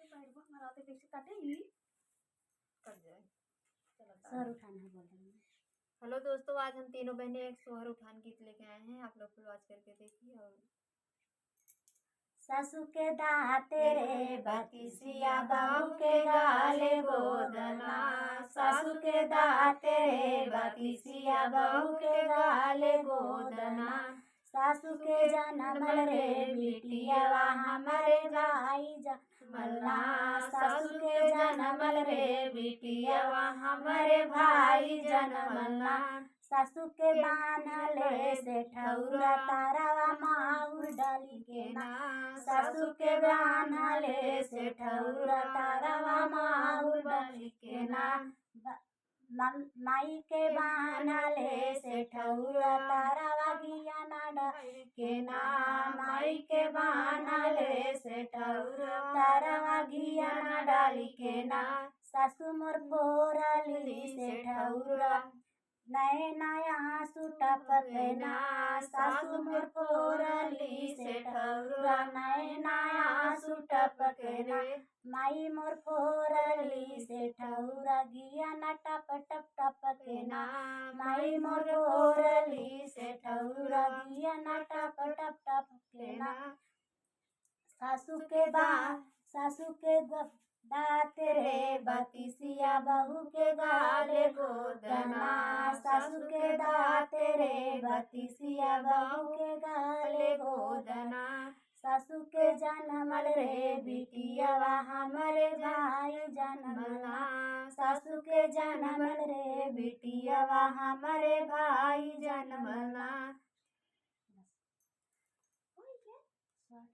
मराते कैसे काटेगी कट जाए। सर उठाना है बोल रही हूँ। हेलो दोस्तों, आज हम तीनों बहनें एक सोहर उठान गीत लेके आए हैं, आप लोग वॉच करके देखिए। और सासू के दाते रे बतिसिया बहू के गाले गोदना, सासू के दाते रे बतिसिया बहू के गाले गोदना, सासू के जनमल रे बिटियावा हमारे भाई जनमलना, सासू के जनमल रे बिटियावा हमारे भाई जनमलना, सासू के बान्हले से ठौरा तारावा माहुर डाली के ना, सासू के बान्हले से ठौरा तारावा माहुर डाली के ना, माई के बान्हले से ठौरा तारावा घिया ना डाली के ना, माई के बान्हले से ठौरा तारावा घिया ना डाली के ना, सासू मोर फोरली से ठौरा नए नया सूटा पकना, सासू मोर फोरली से ठौरा नए नया सूटा पकना, माई मोर फोरली से ठौरा घिया ना टप टप टपकना, माई मोर फोरली से ठौरा घिया ना टप टप टपकना, सासू के दाते रे बतिसिया बहू के गाले गोदना, सासू के दाते रे बतिसिया बहू के गाले गोदना, सासू के जनमल रे बिटियावा हमारे भाई जनमलना, सासू के जनमल रे बिटियावा हमारे भाई जनमलना,